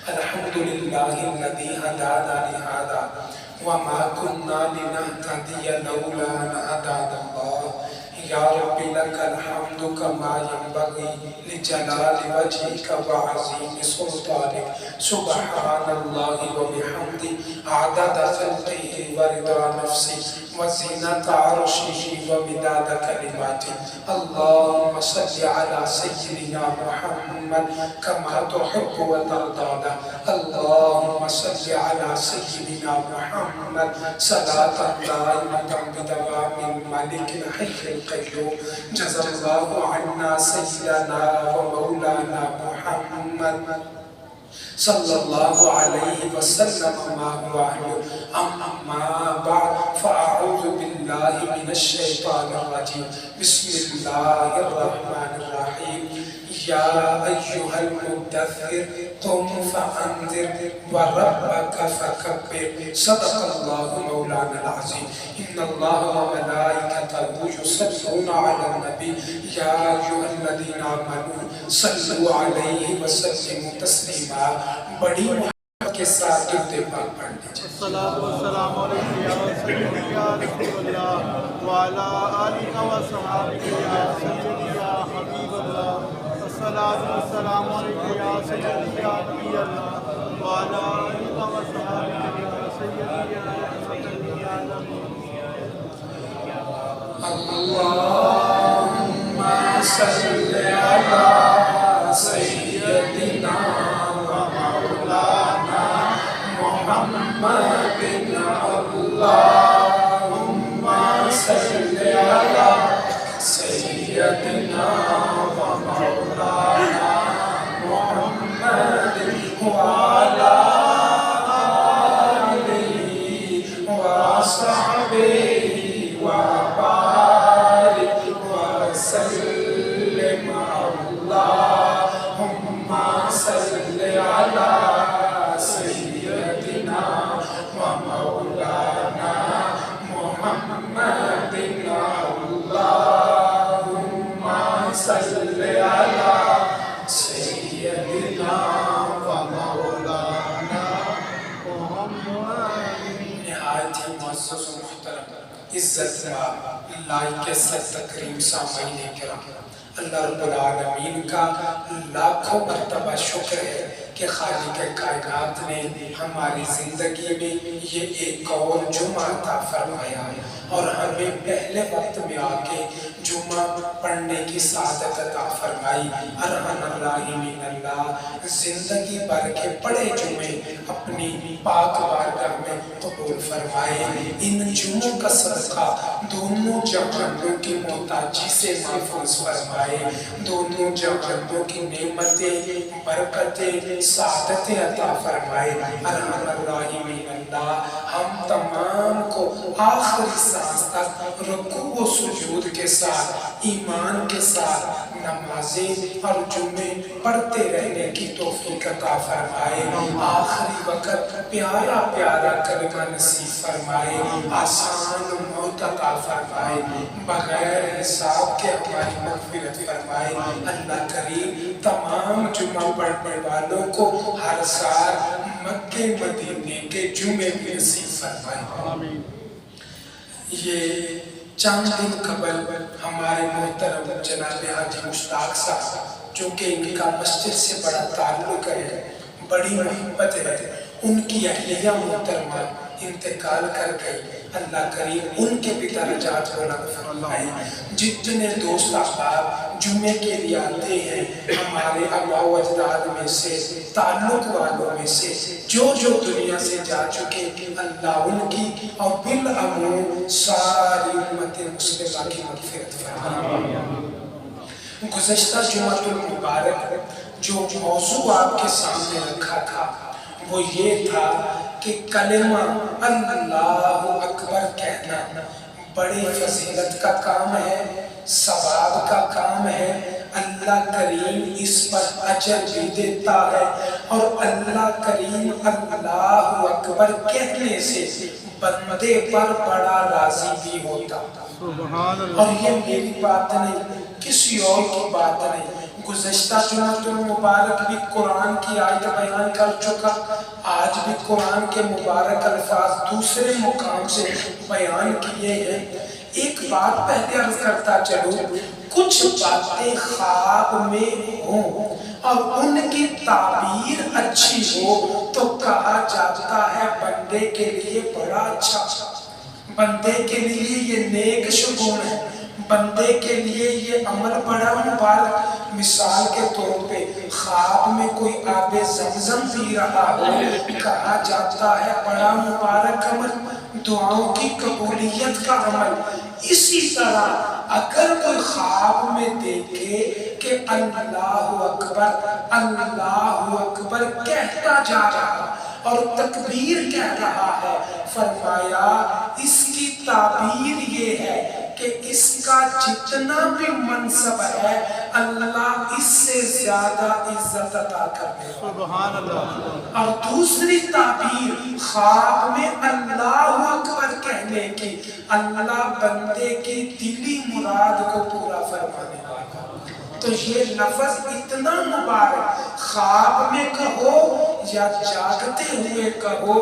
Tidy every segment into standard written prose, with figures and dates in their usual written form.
الحمد لله الذي هدانا لهذا وما كنا لنهتدي لولا أن هدانا الله يا رب لك الحمد كما ينبغي لجلال وجهك وعظيم سلطانك سبحان الله وبحمده عدد خلقه ورضا نفسه وزنة عرشه ومداد كلماته اللهم صل على سيدنا محمد كما تحب وترضى اللهم صل على سيدنا محمد صلاة دائمة بدوام الملك الحي القيوم جزا الله عنا سيدنا ومولانا محمد صلى الله عليه وسلم ما هو أهله أما بعد فأعوذ بالله من الشيطان الرجيم بسم الله الرحمن الرحيم يا أيها المدثر قم فأنذر وربك فكبر صدق الله مولانا العظيم إن الله وملائكته يصلون على النبي يا أيها الذين آمنوا صلوا عليه وسلموا تسلیما بڑی محبت کے ساتھ درود پاک پڑھ لیجیے الصلاۃ والسلام علیک یا سیدی یا رسول اللہ وعلی آلہ وصحبہ یا سیدی یا حبیب اللہ الصلاۃ والسلام علیک یا سیدی یا نبی اللہ وعلی آلہ وصحبہ یا سیدی یا رحمت للعالمین اللهم صل على سيدنا ومولانا محمد اللهم صل على سيدنا ومولانا محمد وعلى آله وصحبه وبارك وسلم اللهم صل على سيدنا ومولانا محمد اللهم صل على سيدنا ومولانا محمد نہایت ہی معزز و محترم عزت لائق تکریم سامعین کرام اللہ رب العالمین کا لاکھوں مرتبہ شکر ہے کہ خالق کائنات نے ہماری زندگی میں یہ ایک اور جمعہ عطا فرمایا اور ہمیں پہلے وقت میں آکے جمعہ پڑھنے کی سعادت عطا فرمائی ارحم الراحمین اللہ زندگی بھر کے بڑے جمعے اپنی پاک بارگاہ میں قبول فرمائے ان جمعوں کا صدقہ دونوں جہانوں کی محتاجی سے محفوظ فرمائے دونوں جہانوں کی نعمتیں برکتیں سعادتیں عطا فرمائے ارحم الراحمین اللہ ہم تمام کو آخری سانس تک رکوع و سجود کے ساتھ ایمان کے ساتھ نمازیں اور جمعے پڑھتے رہنے کی توفیق عطا فرمائے آخری وقت پیارا پیارا کلمہ نصیب فرمائے آسان موت عطا فرمائے بغیر حساب کے ہماری مغفرت فرمائے اللہ کریم تمام جمعہ پڑھنے والوں کو ہر سال مکہ مدینے کے جمعے بھی نصیب فرمائے یہ چند دن قبل ہمارے محترم جناب حاجی مشتاق صاحب جو کہ ان کا مسجد سے بڑا تعلق ہے بڑی محبت ہے ان کی اہلیہ محترمہ انتقال کر گئی اللہ کریم ان کے بھی درجات بلند فرمائے جتنے دوست احباب جمعے کے لیے آتے ہیں ہمارے آباء و اجداد میں سے تعلق والوں میں سے جو دنیا سے جا چکے اللہ ان کی اور بالعموم ساری امت مسلمہ کی مغفرت فرمائے گزشتہ جمعہ المبارک جو موضوع آپ کے سامنے رکھا تھا وہ یہ تھا کہ کلمہ اللہ اکبر کہنا بڑی فضیلت کا کام ہے ثواب کا کام ہے اللہ کریم اس پر اجر بھی دیتا ہے اور اللہ کریم اللہ اکبر کہنے سے بندے پر بڑا راضی بھی ہوتا اور یہ میری بات نہیں کسی اور کی بات نہیں گزشتہ جمعۃ المبارک بھی قرآن کی آیت بیان کر چکا، آج بھی قرآن کے مبارک الفاظ دوسرے مقام سے بیان کیے ہیں۔ ایک بات پہلے عرض کرتا چلوں، کچھ باتیں خواب میں ہوں اور ان کی تعبیر اچھی ہو تو کہا جاتا ہے بندے کے لیے بڑا اچھا، بندے کے لیے یہ نیک شگون ہے، بندے کے لیے یہ عمل بڑا مبارک۔ مثال کے طور پہ خواب میں کوئی آب زمزم پی رہا ہو، کہا جاتا ہے بڑا مبارک عمل، دعاؤں کی قبولیت کا عمل۔ اسی طرح اگر کوئی خواب میں دیکھے کہ اللہ اکبر اللہ اکبر کہتا جا رہا اور تکبیر کہہ رہا ہے، فرمایا اس کی تعبیر یہ ہے کہ اس کا جتنا بھی منصب ہے اللہ اس سے زیادہ عزت عطا کرنے والا۔ سبحان اللہ۔ اور دوسری تعبیر خواب میں اللہ اکبر کہنے کی، اللہ بندے کی دلی مراد کو پورا فرمانے والا۔ تو یہ لفظ اتنا مبارک، خواب میں کہو یا جاگتے ہوئے کہو،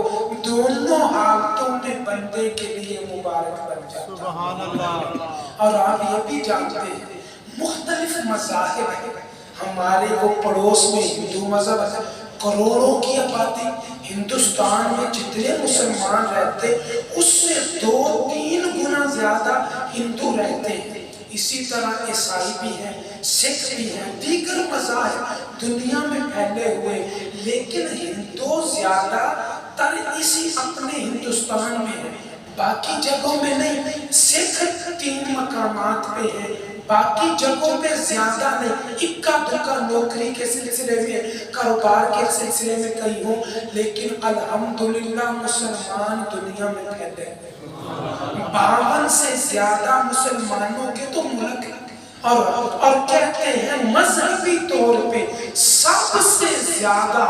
دونوں حالتوں میں بندے کے لیے مبارک بن جاتا ہے۔ سبحان اللہ۔ اور آپ یہ بھی جانتے ہیں مختلف مذاہب ہیں، ہمارے وہ پڑوس میں ہندو مذہب ہے، کروڑوں کی آبادی، ہندوستان میں جتنے مسلمان رہتے اس سے 2-3 گنا زیادہ ہندو رہتے ہیں۔ اسی طرح عیسائی بھی ہیں، سکھ بھی ہیں، دیگر مذاہب دنیا میں پھیلے ہوئے، لیکن ہندو زیادہ تر اسی اپنے ہندوستان میں ہیں، باقی جگہوں میں نہیں۔ سکھ 3 مقامات پہ ہیں، باقی جگہوں پہ زیادہ نہیں، اکا دکا نوکری کے سلسلے میں، کاروبار کے سلسلے میں کہیں ہوں، لیکن الحمدللہ مسلمان دنیا میں پھیلے ہیں۔ 52 سے زیادہ مسلمانوں کے تو ملک ہیں، اور کہتے ہیں مذہبی طور پہ سب سے زیادہ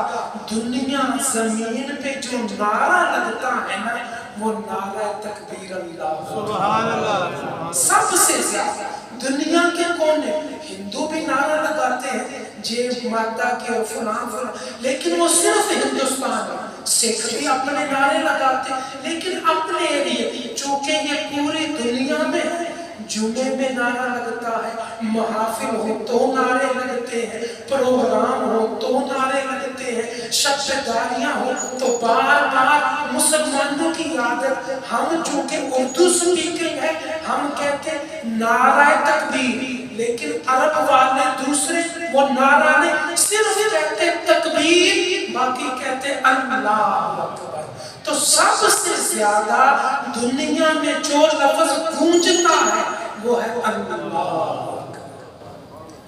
دنیا زمین پہ جو نعرہ لگتا ہے نا، وہ نعرہ تکبیر اللہ۔ سبحان اللہ۔ سب سے زیادہ دنیا کے کونے، ہندو بھی نعرہ لگاتے ہیں جے ماتا کے فلان فلان، لیکن وہ صرف ہندوستان ہے۔ سکھ بھی اپنے نعرے لگاتے ہیں لیکن اپنے لیے، چونکہ یہ پوری دنیا میں ہے۔ جمعے میں نعرہ لگتا ہے، محافل ہو تو نعرے لگتے ہیں، پروگرام ہو تو نعرے لگتے ہیں، شب داریاں ہو تو بار بار مسلمانوں کی عادت، ہم چونکہ اردو سپیکنگ ہے ہم کہتے ہیں نعرہ تکبیر، لیکن عرب والے دوسرے وہ نعرہ نہیں، صرف کہتے تکبیر، باقی کہتے اللہ اکبر۔ تو سب سے زیادہ دنیا میں جو لفظ گونجتا ہے وہ ہے اللہ اکبر۔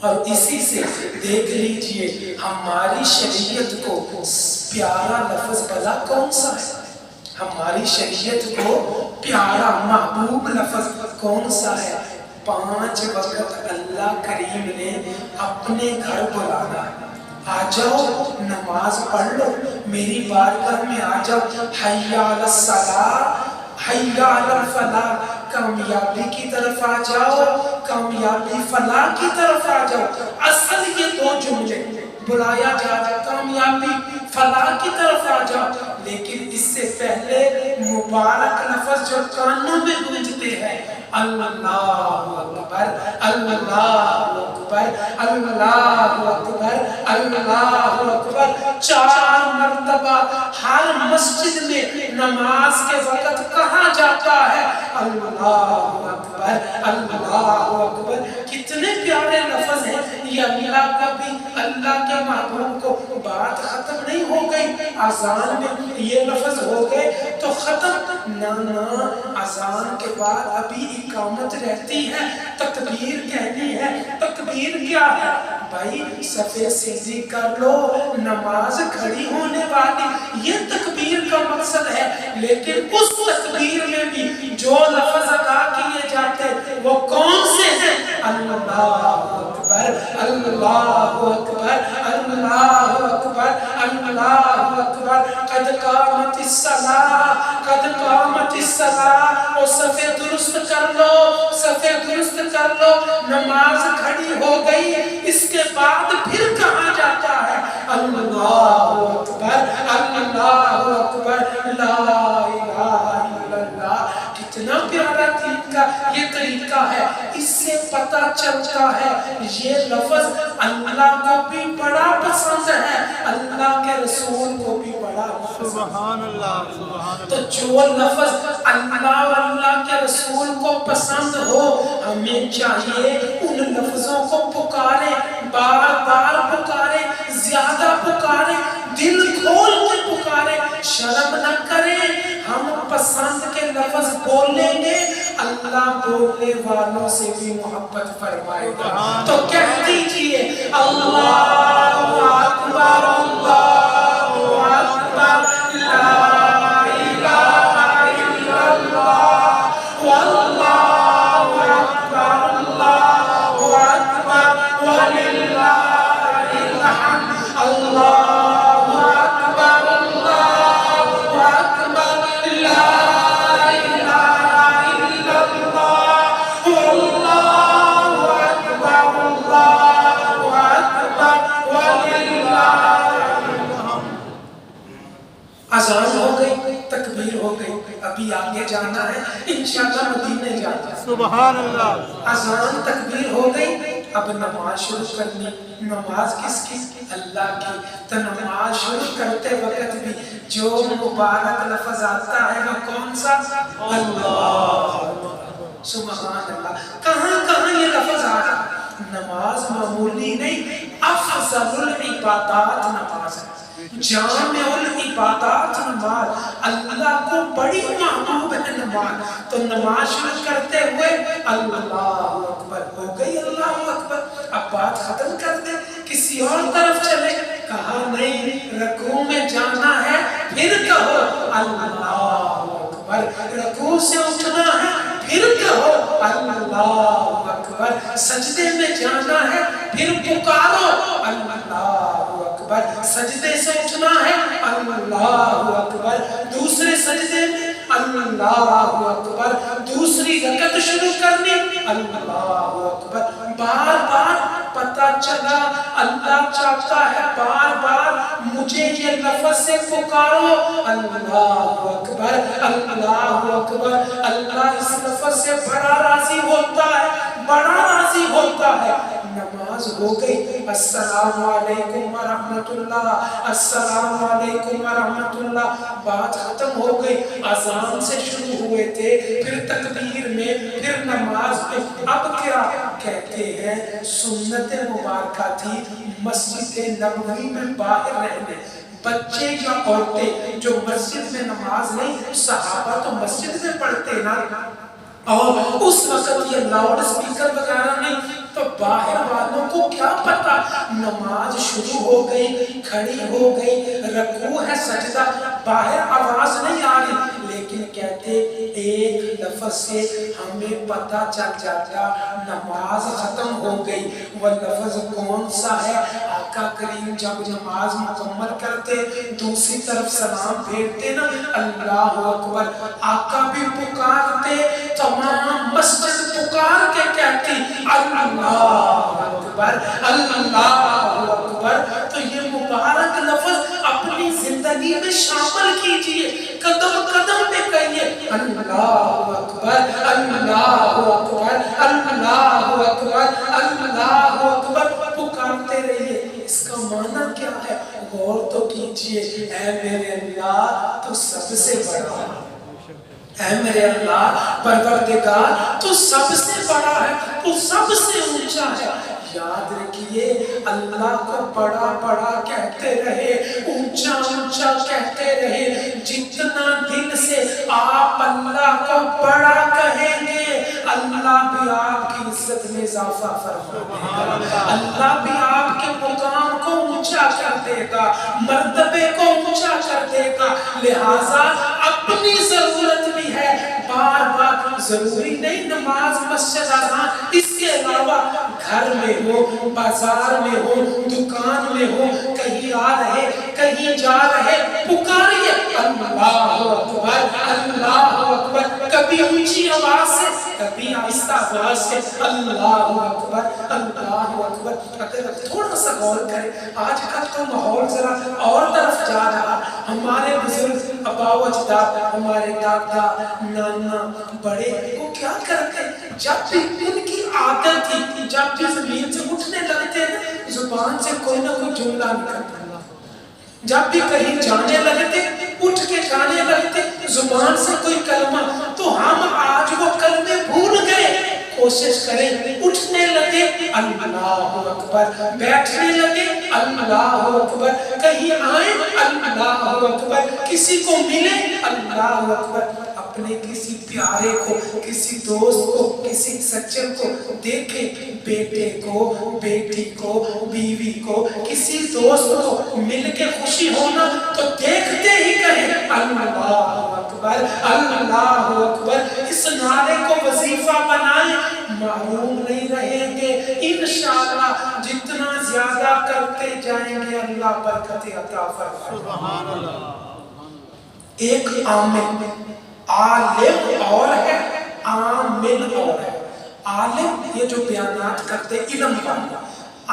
اور اسی سے دیکھ لیجئے ہماری شریعت کو پیارا لفظ بھلا کون سا ہے؟ ہماری شریعت کو پیارا محبوب لفظ کون سا ہے؟ 5 وقت اللہ کریم نے اپنے گھر بلانا ہے، آ جاؤ نماز پڑھ لو، میری بارگاہ میں آ جاؤ، حی علی الصلاۃ حی علی الفلاح، کامیابی کی طرف آ جاؤ، کامیابی فلاح کی طرف آ جاؤ۔ اصل یہ 2 جملے، بلایا جا رہا ہے کامیابی فلاح کی طرف آ جاؤ، لیکن اس سے پہلے مبارک لفظ جو کانوں میں گونجتے ہیں، اللہ اکبر اللہ اکبر اللہ اکبر اللہ اکبر، 4 مرتبہ ہر مسجد میں نماز کے وقت کہا جاتا ہے اللہ اکبر اللہ اکبر۔ کتنے پیارے لفظ ہیں یہ، اللہ کا بھی، اللہ کے محبوب کو بات ختم نہیں ہو گئی، اذان میں یہ لفظ ہو گئے تو ختم، نہ اذان کے بعد ابھی اقامت رہتی ہے، تکبیر کہنی ہے۔ تکبیر کیا ہے بھائی؟ صفے سیدھی کر لو، نماز کھڑی ہونے والی، یہ تکبیر کا مقصد ہے، لیکن اس تکبیر میں بھی جو لفظ ادا کیے جاتے وہ کون سے ہیں؟ اللہ اکبر اللہ اکبر اللہ اکبر اللہ اکبر، قد قامت الصلاۃ قد قامت الصلاۃ، اور صفے درست کر لو، صفے درست کر لو، نماز کھڑی ہو گئی۔ اس کے بعد پھر کہا جاتا ہے اللہ اکبر اللہ اکبر لا الہ الا اللہ. کتنا پیارا دین کا یہ طریقہ ہے. اس سے پتہ چلتا ہے یہ لفظ اللہ کو بھی بڑا پسند ہے, اللہ کے رسول کو بھی بڑا پسند. سبحان اللہ سبحان اللہ. تو جو لفظ اللہ اور اللہ کے رسول کو پسند ہو, ہمیں چاہیے ان لفظوں کو پکارے, بار بار پکارے, زیادہ پکارے, دل کھول کے پکارے, شرم نہ کریں. ہم پسند کے لفظ بولیں گے, اللہ بولنے والوں سے بھی محبت فرمائے گا. تو کہہ دیجئے اللہ اکبر اللہ اکبر لا الہ الا اللہ واللہ اکبر اللہ اکبر وللہ الحمد. اللہ اکبر اللہ اکبر لا الہ الا اللہ واللہ اکبر اللہ اکبر وللہ. اذان ہو گئی, تکبیر ہو گئی, ابھی آگے جانا ہے انشاءاللہ مدینے جانا ہے. سبحان اللہ. اذان تکبیر ہو گئی, اب نماز شروع کرنی. نماز کس کی؟ اللہ کی. تو نماز شروع کرتے وقت بھی جو مبارک لفظ آتا ہے وہ کون سا؟ اللہ. سبحان اللہ. کہاں کہاں یہ لفظ آ رہا؟ نماز معمولی نہیں, افضل العبادات نماز ہے, جامع العبادات نماز, اللہ کو بڑی محبوب ہے نماز. تو نماز شروع کرتے ہوئے اللہ اکبر ہو گئی, اللہ اکبر. اب بات ختم کر دیں, کسی اور طرف چلے. کہا نہیں, رکوع میں جانا ہے پھر کہو اللہ اکبر. رکوع سے اٹھنا ہے پھر کہو اللہ اکبر. سجدے میں جانا ہے پھر پکارو اللہ اکبر. سجدے سے اٹھنا ہے اللہ اکبر. دوسرے سجدے میں اللہ اکبر. دوسری رکعت شروع کرنی اللہ اکبر. بار بار پتہ چلا اللہ چاہتا ہے بار بار مجھے یہ لفظ سے پکارو اللہ اکبر اللہ اکبر. اللہ اس لفظ سے بڑا راضی ہوتا ہے, بڑا راضی ہوتا ہے. نماز ہو گئی. السلام علیکم ورحمت اللہ, السلام علیکم ورحمت اللہ. بات ختم ہو گئی. اذان سے شروع ہوئے تھے, پھر تکبیر میں, پھر نماز میں. اب کیا کہتے ہیں؟ سنت مبارکہ تھی مسجد نبوی میں باہر رہنے. بچے یا عورتیں جو مسجد میں نماز نہیں, صحابہ تو مسجد میں پڑھتے نا, اور اس وقت یہ لاؤڈ سپیکر وغیرہ نہیں, تو باہر والوں کو کیا پتا. نماز شروع ہو گئی, کھڑی ہو گئی, رکوع ہے, سجدہ, باہر آواز نہیں آ رہی, لیکن کہتے ایک لفظ سے ہمیں پتہ چل جاتا نماز ختم ہو گئی. وہ لفظ کون سا ہے؟ آقا کریم جب نماز مکمل کرتے دوسری طرف سلام پھیرتے نا اللہ اکبر, آقا بھی پکارتے, تمام مسجد پکار کے کہتی اللہ اکبر اللہ اکبر. تو یہ مبارک لفظ اپنی زندگی میں شامل کیجئے, قدم قدم پہ کہیے اللہ اکبر اللہ اکبر اللہ اکبر اللہ اکبر. پکارتے رہیے. اس کا معنی کیا ہے غور تو کیجئے. اے میرے اللہ تو سب سے بڑا ہے, اے میرے اللہ پروردگار تو سب سے بڑا ہے, تو سب سے اونچا ہے. یاد رکھیے اللہ کو بڑا بڑا کہتے رہے, اونچا اونچا کہتے رہے. جتنا دل سے آپ اللہ کو بڑا کہیں گے اللہ بھی آپ کی عزت میں اضافہ فرمائے گا, اللہ بھی آپ کے مقام کو اونچا کر دے گا, مرتبے کو اونچا کر دے گا. لہٰذا اپنی ضرورت بھی ہے, بار بار ضروری نہیں نماز مسجد اذان, اس کے علاوہ گھر میں ہو, بازار میں ہو, دکان میں ہو, کہیں آ رہے کہیں جا رہے, پکاریے اللہ اکبر اللہ اکبر. کبھی اونچی آواز سے کبھی آہستہ آواز سے اللہ اکبر اللہ اکبر. اگر تھوڑا سا غور کریں آج کل تو ماحول ذرا اور طرف جا رہا. ہمارے بزرگ آبا و اجداد ہمارے دادا نانا بڑے وہ کیا کرتے جب بھی ان کی عادت تھی جب بھی زمین سے اٹھنے لگتے زبان سے کوئی نہ کوئی جملہ نکلتا. جب بھی کہیں جانے لگتے اٹھ کے جانے لگتے زبان سے کوئی کلمہ. تو ہم آج وہ کلمے بھول گئے. کوشش کریں اٹھنے لگے اللہ اکبر, بیٹھنے لگے اللہ اکبر, کہیں آئیں اللہ اکبر, کسی کو ملے اللہ اکبر, اپنے کسی پیارے کو کسی دوست کو کسی سچن کو دیکھیں, بیٹے کو بیٹی کو بیوی کو کسی دوست کو مل کے خوشی ہونا تو دیکھتے ہی کہیں اللہ اکبر اللہ اکبر. اس نعرے کو وظیفہ بنائیں, معلوم نہیں رہیں گے انشاءاللہ جتنا زیادہ کرتے جائیں گے اللہ برکت عطا فرمائے. سبحان اللہ. ایک عالم اور ہے عامل اور ہے. عالم یہ جو بیانات کرتے علم والے,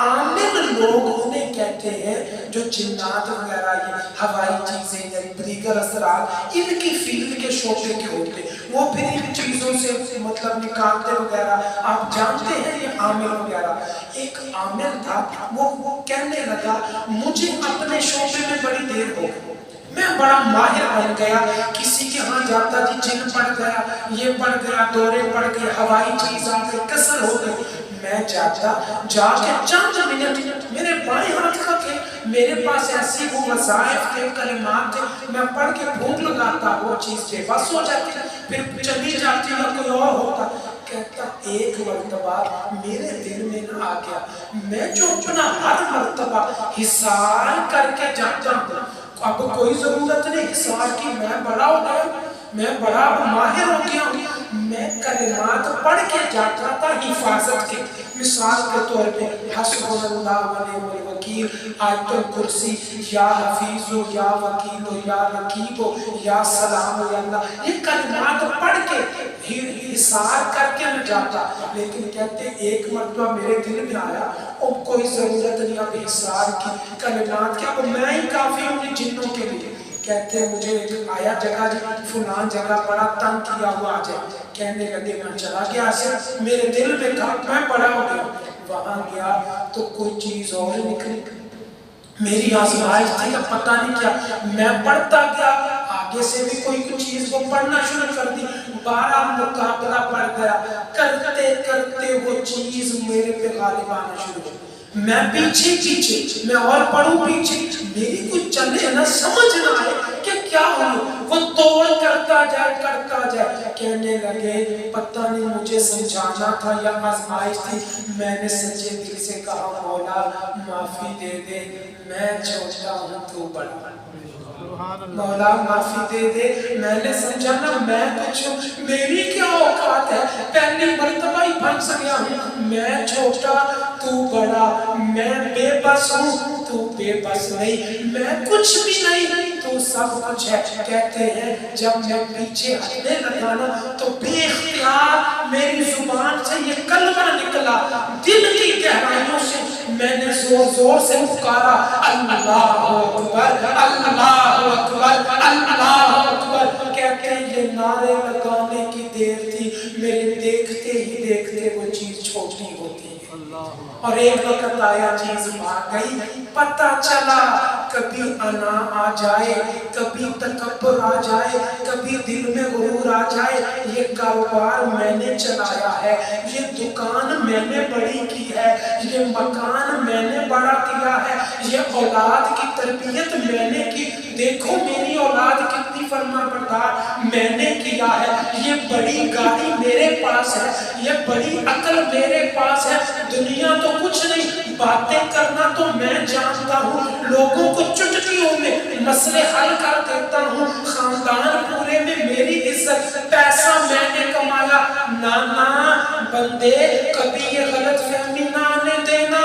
عامل لوگ انہیں کہتے ہیں جو جنات وغیرہ یہ ہوائی چیزیں یا دیگر اثرات ان کی فیلڈ کے شعبے کے ہوتے وہ پھر ان چیزوں سے مطلب نکالتے وغیرہ آپ جانتے ہیں یہ عامل وغیرہ. ایک عامل تھا وہ کہنے لگا مجھے اپنے شعبے میں بڑی دیر ہو گئی, میں بڑا ماہر بن گیا, کسی کے ہاں جاتا جی جن پڑ گیا یہ پڑ گیا دورے پڑ گئے ہوائی چیز آ گئی کسر ہو گئی. میں جاتا جا کے چند منٹ میرے بائیں ہاتھ کا تھے, میرے پاس ایسی وہ وظائف تھے کلمات تھے, میں پڑھ کے بھوک لگاتا وہ چیز بے بس ہو جاتی پھر چلی جاتی یا کوئی اور ہوتا. کہتا ایک مرتبہ میرے دل میں نہ آ گیا میں جو اپنا ہر مرتبہ حساب کر کے جاتا ہوں اب کوئی ضرورت نہیں حساب کی, میں بڑا ہو گیا میں بڑا ماہر ہو گیا ہوں, میں کلمات پڑھ کے جاتا تھا حفاظت کے. مثال کے طور پہ حسبنا اللہ و نعم الوکیل, آیت الکرسی, یا حفیظ یا وکیل یا رقیب یا سلام یا اللہ, یہ کلمات پڑھ کے حساب کر کے میں جاتا. لیکن کہتے ایک مرتبہ میرے دل میں آیا اب کوئی ضرورت نہیں اب حساب کی کلمات کی, اب میں ہی کافی ہوں جنوں کے لیے. کہتے ہیں مجھے آیا جگہ جی فلان جگہ بڑا تنگ کیا ہوا آ جائے. کہنے لگے میں چلا گیا ایسے میرے دل میں کہا میں بڑا ہو گیا. وہاں گیا تو کوئی چیز اور نکلی, میری آزمائش تھی پتہ نہیں کیا, میں پڑھتا گیا آگے سے بھی کوئی چیز وہ پڑھنا شروع کر دی, 12 مقابلہ پڑھ گیا, کرتے کرتے وہ چیز میرے پہ غالب آنا شروع ہو. میں پیچھے میں اور پڑھوں پیچھے, میری کچھ چلے نہ سمجھ نہ آئے کہ کیا ہو, وہ توڑ کرتا جائے. کہنے لگے پتہ نہیں مجھے سمجھانا تھا یا آزمائش تھی. میں نے سچے دل سے کہا مولا معافی دے دے, میں چھوٹا ہوں تو بڑا, مولا معافی دے دے, میں نے سمجھا نا میں کچھ ہوں, میری کیا اوقات ہے, پہلی مرتبہ ہی پھنس گیا ہوں. میں چھوٹا تو بڑا, میں بے بس ہوں تو بے بس نہیں, میں کچھ بھی نہیں تو سب کچھ ہے. کہتے ہیں جب میں پیچھے ہٹنے لگا نا تو بے اختیار میری زبان سے یہ کلمہ نکلا, دل کی گہرائیوں سے میں نے زور زور سے پکارا اللہ اکبر اللہ اکبر اللہ اکبر. کہتے ہیں یہ نعرے لگانے کی دیر تھی, میرے دیکھتے ہی دیکھتے وہ چیز چھوٹی ہوتی ہے. اور ایک وقت آیا چیز بھاگ گئی, پتہ چلا کبھی انا آ جائے, کبھی تکبر آ جائے, کبھی دل میں غرور آ جائے. یہ کاروبار میں نے چلایا ہے, یہ دکان میں نے بڑی کی ہے, یہ مکان میں نے بڑا کیا ہے, یہ اولاد کی تربیت میں نے کی, دیکھو میری اولاد کتنی فرما بردار میں نے کیا ہے, یہ بڑی گاڑی میرے پاس ہے, یہ بڑی عقل میرے پاس ہے. دنیا تو کچھ نہیں, باتیں کرنا تو میں جانتا ہوں, لوگوں کو چٹکیوں میں مسئلے حل کر دیتا ہوں, خاندان پورے میں میری عزت, پیسہ میں نے کمایا. نانا بندے کبھی یہ غلط فہمی نہ آنے دینا,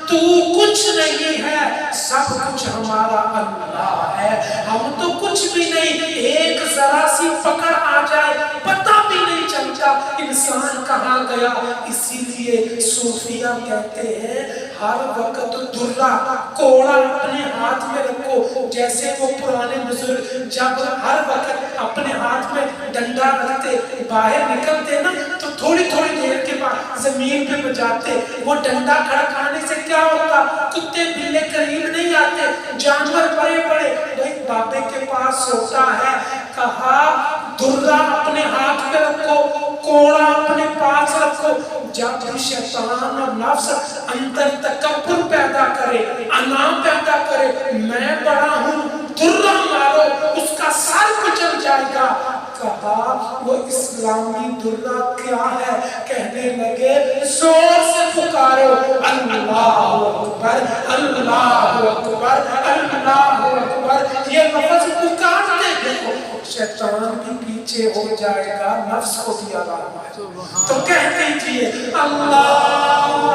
تو کچھ نہیں ہے, سب کچھ ہمارا اللہ ہے, ہم تو کچھ بھی نہیں. ایک ذرا سی پکڑ آ جائے پتہ بھی نہیں چلتا, انسان کہاں گیا؟ اسی لیے صوفیہ کہتے ہیں ہر وقت درہ کوڑا اپنے ہاتھ میں رکھو، جیسے وہ پرانے بزرگ جب ہر وقت اپنے ہاتھ میں ڈنڈا رکھتے باہر نکلتے نا تو تھوڑی تھوڑی دیر کے بعد زمین پہ بجاتے، وہ ڈنڈا کھڑکانے سے کیا ہوتا؟ کتے بلے قریب نہیں آتے، جانور بڑے بڑے بھائی بابے کے پاس ہوتا ہے۔ کہا درہ اپنے ہاتھ میں رکھو، کوڑا اپنے پاس رکھو، جب بھی شیطان اور نفس اندر تکبر پیدا کرے، انا پیدا کرے، میں بڑا ہوں، درہ مارو، اس کا سر کچل جائے گا۔ کہا وہ اسلامی درہ کیا ہے؟ کہنے لگے زور سے پکارو اللہ اکبر اللہ اکبر اللہ اکبر، یہ لفظ پکارتے دیکھو شیطان بھی پیچھے ہو جائے گا، نفس کو بھی آرام ہے۔ تو کہتے ہی اللہ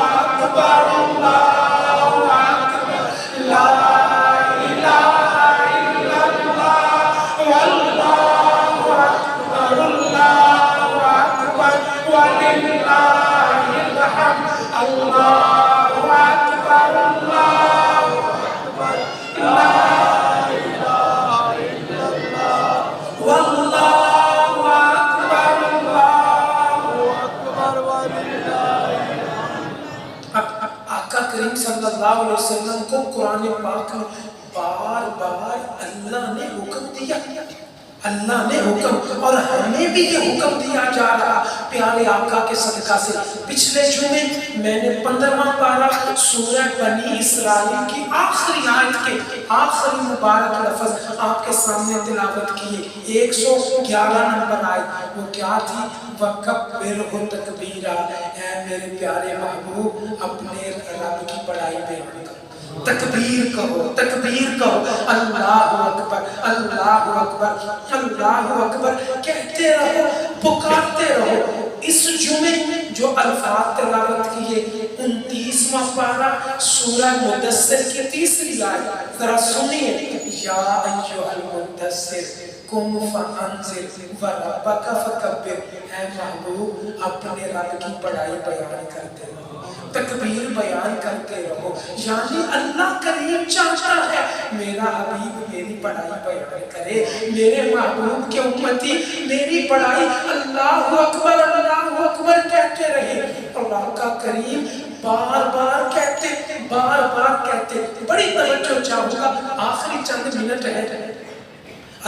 اکبر اللہ اکبر لا الہ الا اللہ واللہ اکبر اللہ اکبر وللہ الحمد اللہ اکبر اللہ اکبر لا صلی اللہ علیہ وسلم کو قرآن پاک میں بار بار اللہ نے حکم دیا، اللہ نے حکم، اور ہمیں بھی یہ حکم دیا جا رہا پیارے آقا کے صدقہ سے۔ پچھلے جمعے میں نے 15واں پارہ سورہ بنی اسرائیل کی آخری آیت کے آخری مبارک لفظ آپ کے سامنے تلاوت کیے، 111 نمبر آیت، وہ کیا تھی؟ وَكَبِّرْهُ تَكْبِيرًا، اے میرے پیارے محبوب اپنے رب کی بڑائی بیان کرو، تکبیر کہو، تکبیر کہو، اللہ اکبر اللہ اکبر اللہ اکبر کہتے رہو، پکارتے رہو۔ اس جمعے جو الفاظ تلاوت کیے 29واں پارہ سورہ مدثر کی تیسری آیت، ذرا سنیے، یا ایھا المدثر قم فانذر وربک فکبر، اے محبوب اپنے رب کی بڑائی بیان کرتے رہو، تکبیر بیان کرتے رہو، یعنی اللہ کریم چاہتا ہے میرا حبیب میری بڑائی بیان کرے، میرے محبوب کے امتی میری بڑائی اللہ اکبر کہتے رہے۔ اللہ کا کریم بار بار کہتے، بڑی توجہ چاہوں گا، آخری چند منٹ ہے۔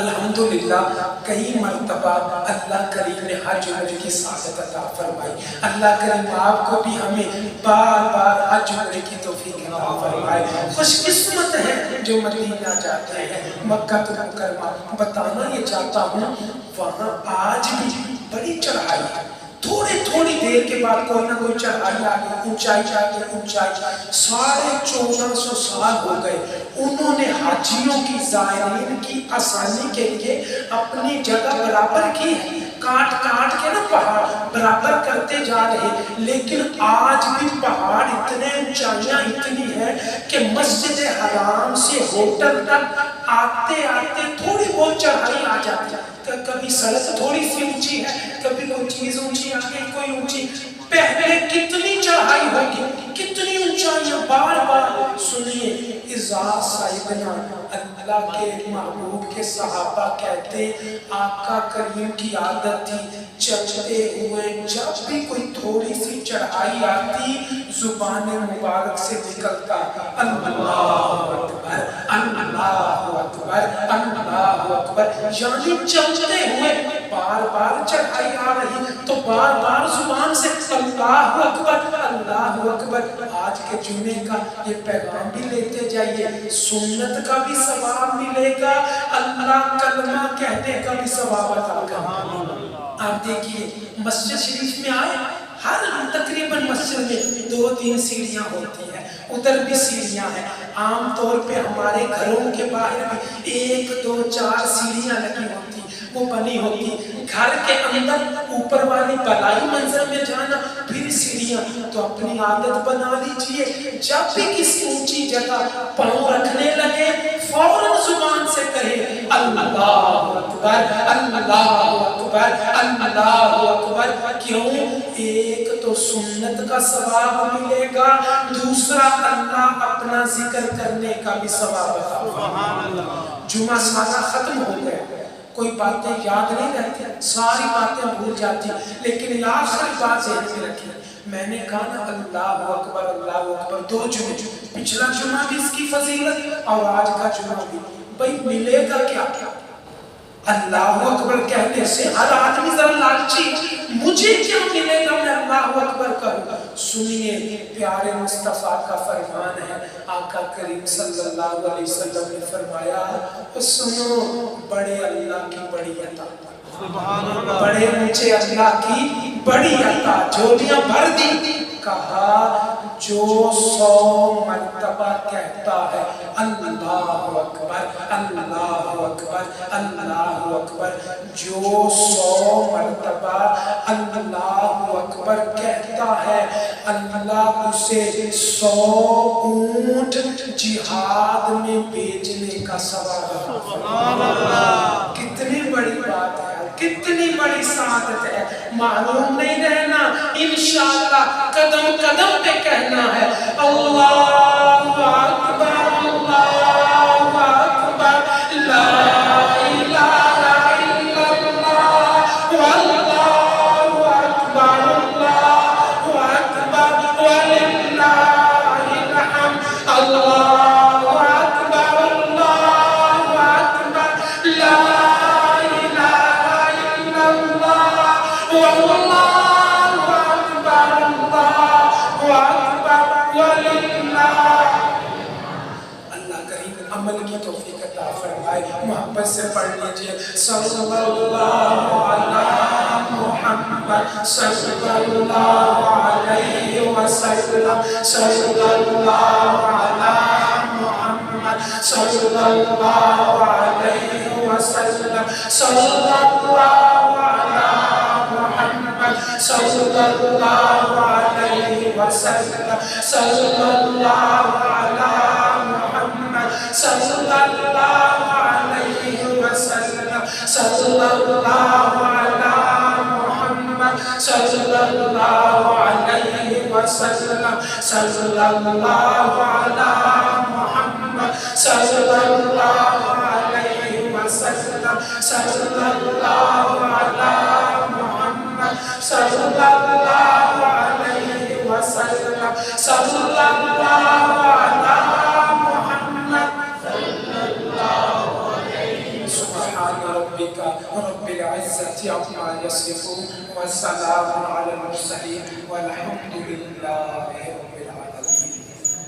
الحمدللہ کئی مرتبہ اللہ کریم نے حج عمرے کی سعادت عطا فرمائی، اللہ کریم آپ کو بھی ہمیں بار بار حج عمرے کی توفیق عطا فرمائے۔ خوش قسمت ہے جو مدینہ جاتے ہیں، مکہ مکرمہ، بتانا یہ چاہتا ہوں وہاں آج بھی بڑی چڑھائی ہے، تھوڑی دیر کے بعد کوئی نہ کوئی چڑھائی آگے، اونچائی جاتے اونچائی، 1450 سال ہو گئے، انہوں نے حاجیوں کی زائرین کی آسانی کے لیے اپنی جگہ برابر کی، کاٹ کے نا پہاڑ برابر کرتے جا رہے، لیکن آج بھی پہاڑ اتنے اونچائیاں اتنی ہیں کہ مسجد حرام سے ہوٹل تک آتے تھوڑی بہت چڑھائی آ جاتی ہے، کبھی سڑک تھوڑی سی اونچی ہے، کبھی کوئی چیز اونچی آ گئی، کوئی اونچی، پہلے کتنی چڑھائی ہوگی، کتنی اونچائیاں، بار بار سنیے، اذا صاحبنا اللہ کے محبوب کے صحابہ کہتے آقا کریم کی عادت تھی چلتے ہوئے جب بھی کوئی تھوڑی سی چڑھائی آتی زبان مبارک سے نکلتا اللہ اکبر اللہ اکبر اللہ اکبر، یعنی چلتے ہوئے بار بار چڑھائی آ رہی تو بار بار زبان سے اللہ اکبر اللہ اکبر۔ آج کے جمعے کا یہ پیغام بھی لیتے جائیے، سنت کا بھی ثواب ملے گا، اللہ کلمہ کہنے کا بھی ثواب عطا کرے۔ آپ دیکھیے مسجد شریف میں آئے، ہر تقریباً مسجد میں 2-3 سیڑھیاں ہوتی ہیں، ادھر بھی سیڑھیاں ہیں، عام طور پہ ہمارے گھروں کے باہر بھی 1 2 4 سیڑھیاں لگی ہوتی، وہ بنی ہوتی، گھر کے اندر اوپر والی بلائی منزل میں جانا، پھر سیڑھی ہیں تو اپنی عادت بنا لیجئے، جب بھی کسی اونچی جگہ پاؤں رکھنے لگے فوراً زبان سے کہے اللہ اکبر اللہ اکبر اللہ اکبر۔ کیوں؟ ایک تو سنت کا ثواب ملے گا، دوسرا اللہ اپنا ذکر کرنے کا بھی ثواب عطا فرمائے گا۔ جمعہ سارا ختم ہو گیا، کوئی باتیں یاد نہیں رہتی، ساری باتیں بھول جاتی، لیکن آخری بات ذہن میں رکھی، میں نے کہا نا اللہ اکبر 2 جمعے، پچھلا جمعہ بھی اس کی فضیلت اور آج کا جمعہ بھی، بھئی ملے گا کیا؟ اللہ اکبر کہنے سے ہر آدمی ذرا لالچی، مجھے کیا ملے گا میں اللہ اکبر کروں؟ سنیے پیارے مصطفیٰ کا فرمان ہے، آقا کریم صلی اللہ علیہ وسلم نے فرمایا سنو بڑے اللہ کی بڑی عطا، بڑے اونچے اللہ کی بڑی عطا، جھولیاں بھر دی، کہا جو 100 مرتبہ کہتا ہے اللہ اکبر اللہ اکبر اللہ اکبر، جو 100 مرتبہ اللہ اکبر کہتا ہے اللہ اسے 100 اونٹ جہاد میں بیچنے کا ثواب عطا۔ کتنی بڑی بات ہے، کتنی بڑی سعادت ہے، معلوم نہیں رہنا، انشاءاللہ قدم قدم پہ کہنا ہے اللہ اکبر اللہ اکبر لا الہ الا اللہ واللہ اکبر اللہ اکبر وللہ الحمد اللہ اکبر اللہ اکبر لا عمل کی توفیق عطا فرمائے۔ محبت سے پڑھ لیجئے صلی اللہ علی محمد صلی اللہ علیہ وسلم صلی اللہ علی محمد صلی اللہ علیہ وسلم صلی اللہ علی محمد صلی اللہ علیہ وسلم صلی اللہ علی صلی اللہ علیہ وسلم صلی اللہ علی محمد صلی اللہ علیہ وسلم صلی اللہ علی محمد صلی اللہ علیہ وسلم صلی اللہ علی محمد صلی اللہ علیہ وسلم صلی اللہ علی رب العزة عما يصفون وسلام على المرسلين والحمد لله